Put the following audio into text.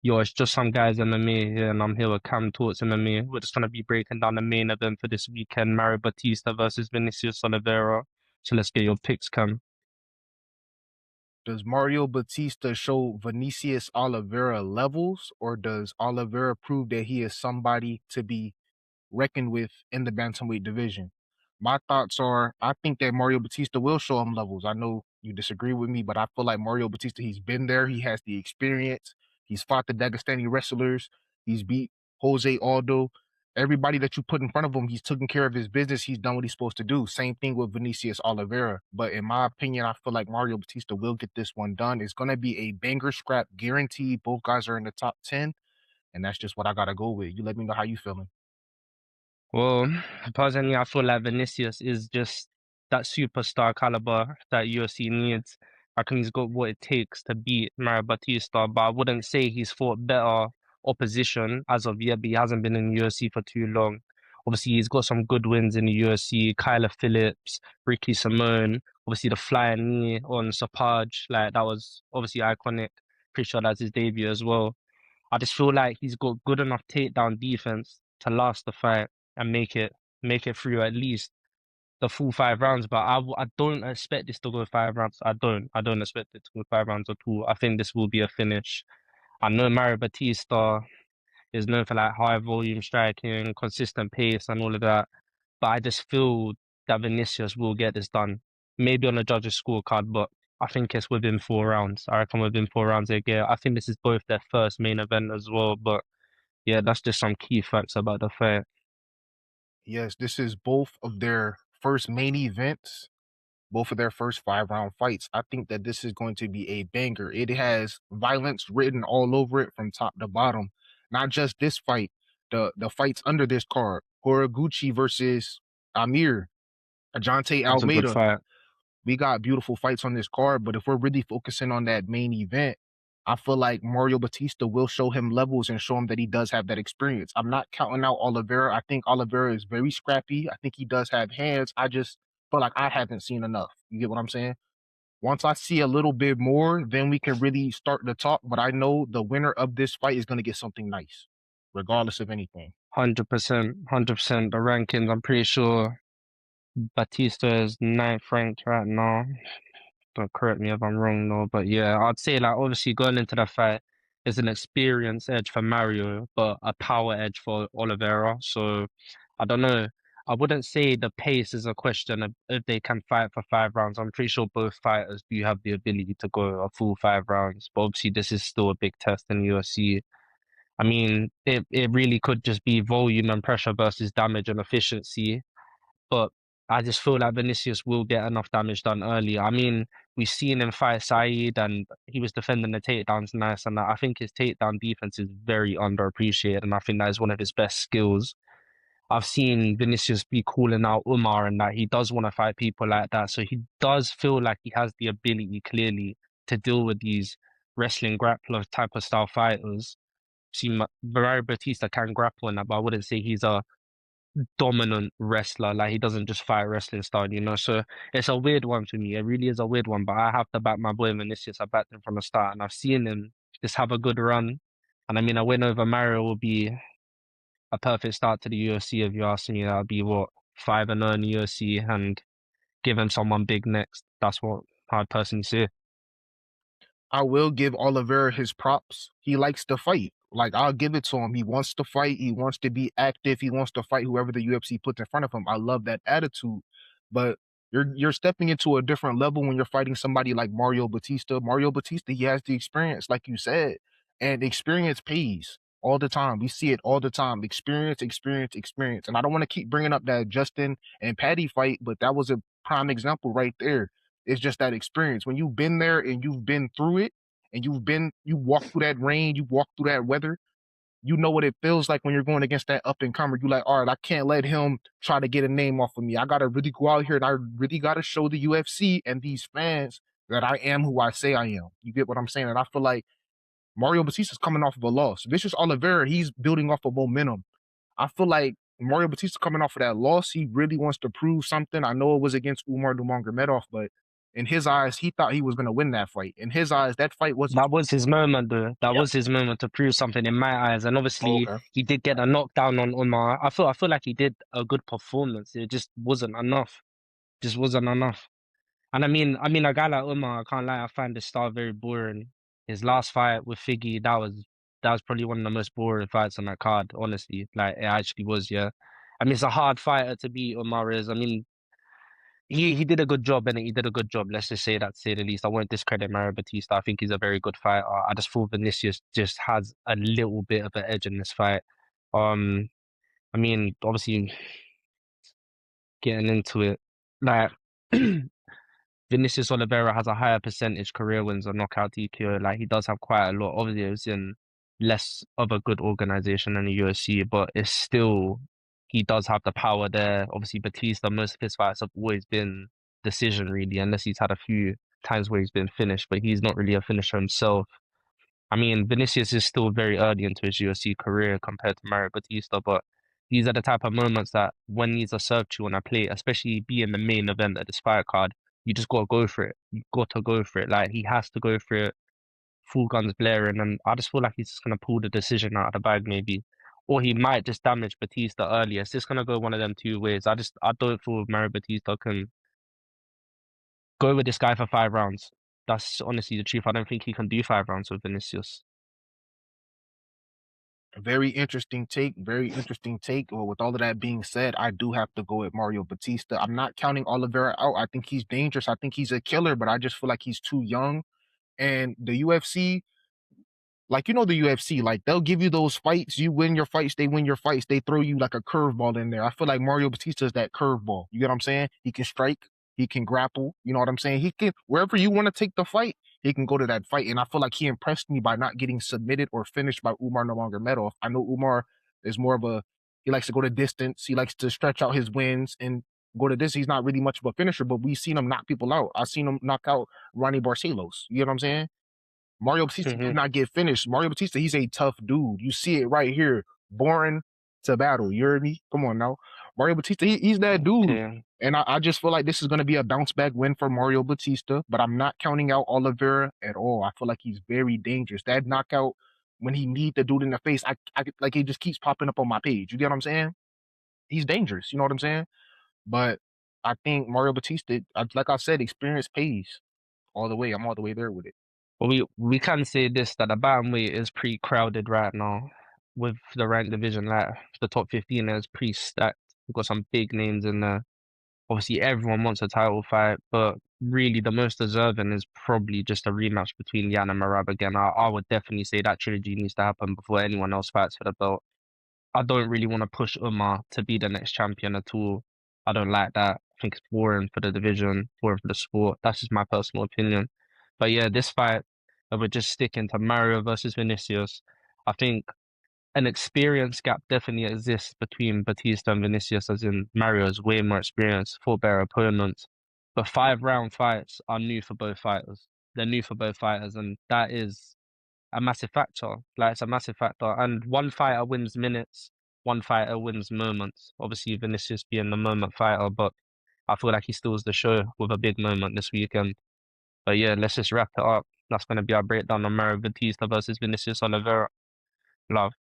Yo, it's just some guys MMA here, and I'm here with Cam Talks MMA. We're just gonna be breaking down the main event for this weekend, Mario Bautista versus Vinicius Oliveira. So let's get your picks, Cam. Does Mario Bautista show Vinicius Oliveira levels, or does Oliveira prove that he is somebody to be reckoned with in the bantamweight division? My thoughts are, I think that Mario Bautista will show him levels. I know you disagree with me, but I feel like Mario Bautista, he's been there. He has the experience. He's fought the Dagestani wrestlers. He's beat Jose Aldo. Everybody that you put in front of him, he's taken care of his business. He's done what he's supposed to do. Same thing with Vinicius Oliveira. But in my opinion, I feel like Mario Bautista will get this one done. It's going to be a banger scrap guaranteed. Both guys are in the top 10, and that's just what I got to go with. You let me know how you feeling. Well, personally, I feel like Vinicius is just that superstar caliber that UFC needs. I think he's got what it takes to beat Mario Bautista, but I wouldn't say he's fought better opposition as of yet, but he hasn't been in the UFC for too long. Obviously, he's got some good wins in the UFC, Kyler Phillips, Ricky Simone, obviously the flying knee on Sapaj, like that was obviously iconic. Pretty sure that's his debut as well. I just feel like he's got good enough takedown defense to last the fight and make it through at least the full 5 rounds. But I don't expect this to go 5 rounds. I don't expect it to go 5 rounds at all. I think this will be a finish. I know Mario Batista is known for like high volume striking, consistent pace, and all of that. But I just feel that Vinicius will get this done. Maybe on a judge's scorecard, but I think it's within 4 rounds. I reckon within 4 rounds they get. I think this is both their first main event as well. But yeah, that's just some key facts about the fight. Yes, this is both of their first main events, both of their first 5 round fights. I think that this is going to be a banger. It has violence written all over it from top to bottom. Not just this fight, the fights under this card. Horiguchi versus Amir, Ajante That's a good Almeida. fight. We got beautiful fights on this card, but if we're really focusing on that main event, I feel like Mario Batista will show him levels and show him that he does have that experience. I'm not counting out Oliveira. I think Oliveira is very scrappy. I think he does have hands. I just feel like I haven't seen enough. You get what I'm saying? Once I see a little bit more, then we can really start to talk. But I know the winner of this fight is going to get something nice, regardless of anything. 100%, 100%. The rankings, I'm pretty sure Batista is ninth ranked right now. Don't correct me if I'm wrong, though. But yeah, I'd say like obviously going into the fight is an experience edge for Mario, but a power edge for Oliveira. So I don't know. I wouldn't say the pace is a question of if they can fight for 5 rounds. I'm pretty sure both fighters do have the ability to go a full 5 rounds. But obviously, this is still a big test in the UFC. I mean, it really could just be volume and pressure versus damage and efficiency. But I just feel like Vinicius will get enough damage done early. I mean, we've seen him fight Saeed and he was defending the takedowns nice. And I think his takedown defense is very underappreciated. And I think that is one of his best skills. I've seen Vinicius be calling out Umar and that he does want to fight people like that. So he does feel like he has the ability clearly to deal with these wrestling grappler type of style fighters. See, Mario Batista can grapple in that, but I wouldn't say he's a dominant wrestler. Like he doesn't just fight wrestling style, you know. So it's a weird one to me. It really is a weird one. But I have to back my boy Vinicius. I backed him from the start, and I've seen him just have a good run. And I mean, a win over Mario will be a perfect start to the UFC. If you ask me, that'll be what 5-0 in the UFC, and give him someone big next. That's what I'd personally say. I will give Oliveira his props. He likes to fight. Like I'll give it to him. He wants to fight. He wants to be active. He wants to fight whoever the UFC puts in front of him. I love that attitude. But you're stepping into a different level when you're fighting somebody like Mario Batista. Mario Batista, he has the experience, like you said, and experience pays all the time. We see it all the time. Experience, experience, experience. And I don't want to keep bringing up that Justin and Patty fight, but that was a prime example right there. It's just that experience. When you've been there and you've been through it, and you walk through that rain, you walk through that weather, you know what it feels like when you're going against that up and comer. You like, all right, I can't let him try to get a name off of me. I gotta really go out here and I really gotta show the UFC and these fans that I am who I say I am. You get what I'm saying? And I feel like Mario Batista's coming off of a loss. Vicious Oliveira, he's building off of momentum. I feel like Mario Batista coming off of that loss, he really wants to prove something. I know it was against Umar Nurmagomedov, but In his eyes, he thought he was gonna win that fight. In his eyes, that fight wasn't. That was his moment, though. That Yep. was his moment to prove something in my eyes. And Oh, obviously, okay. he did get a knockdown on Umar. I feel like he did a good performance. It just wasn't enough. Just wasn't enough. And I mean, a guy like Umar, I can't lie, I find his style very boring. His last fight with Figgy, that was probably one of the most boring fights on that card, honestly. Like it actually was, yeah. I mean, it's a hard fighter to beat, Umar is. I mean, he did a good job, and he did a good job. Let's just say that, to say the least. I won't discredit Mario Bautista. I think he's a very good fighter. I just thought Vinicius just has a little bit of an edge in this fight. Um, I mean, obviously, getting into it, like Vinicius Oliveira has a higher percentage career wins or knockout TKO. Like he does have quite a lot. Obviously, it was in less of a good organization than the UFC, but it's still he does have the power there. Obviously, Batista, most of his fights have always been decision really, unless he's had a few times where he's been finished, but he's not really a finisher himself. I mean, Vinicius is still very early into his UFC career compared to Mario Batista, but these are the type of moments that when these are served to you on a plate, especially being the main event of this fight card, you just gotta go for it. You gotta go for it. Like he has to go for it, full guns blaring, and I just feel like he's just gonna pull the decision out of the bag maybe. Or he might just damage Batista earlier. It's just gonna go one of them two ways. I don't feel Mario Batista can go with this guy for 5 rounds. That's honestly the truth. I don't think he can do 5 rounds with Vinicius. Very interesting take. Very interesting take. Well, with all of that being said, I do have to go with Mario Batista. I'm not counting Oliveira out. I think he's dangerous. I think he's a killer, but I just feel like he's too young. And the UFC, like the UFC, like they'll give you those fights, you win your fights, they win your fights, they throw you like a curveball in there. I feel like Mario Batista is that curveball. You get what I'm saying? He can strike, he can grapple, you know what I'm saying? He can wherever you want to take the fight, he can go to that fight. And I feel like he impressed me by not getting submitted or finished by Umar Nurmagomedov. I know Umar is more of a he likes to go to distance, he likes to stretch out his wins and go to this. He's not really much of a finisher, but we've seen him knock people out. I've seen him knock out Ronnie Barcelos. You get what I'm saying? Mario Batista did Hmm. not get finished. Mario Batista, he's a tough dude. You see it right here. Born to battle. You heard me? Come on now. Mario Batista, he's that dude. Okay. And I just feel like this is going to be a bounce back win for Mario Batista, but I'm not counting out Oliveira at all. I feel like he's very dangerous. That knockout, when he need the dude in the face, I like he just keeps popping up on my page. You get what I'm saying? He's dangerous. You know what I'm saying? But I think Mario Batista, like I said, experience pays all the way. I'm all the way there with it. But we can say this that the Bantamweight is pretty crowded right now with the ranked division. Like the top 15 is pretty stacked. We've got some big names in there. Obviously, everyone wants a title fight, but really the most deserving is probably just a rematch between Yan and Marab again. I would definitely say that trilogy needs to happen before anyone else fights for the belt. I don't really want to push Umar to be the next champion at all. I don't like that. I think it's boring for the division, boring for the sport. That's just my personal opinion. But yeah, this fight, we're just sticking to Mario versus Vinicius. I think an experience gap definitely exists between Batista and Vinicius, as in Mario has way more experience, fought better opponents. But 5 round fights are new for both fighters. They're new for both fighters, and that is a massive factor. Like it's a massive factor. And one fighter wins minutes, one fighter wins moments. Obviously, Vinicius being the moment fighter, but I feel like he steals the show with a big moment this weekend. But yeah, let's just wrap it up. That's going to be our breakdown on Mario Batista versus Vinicius Oliveira. Love.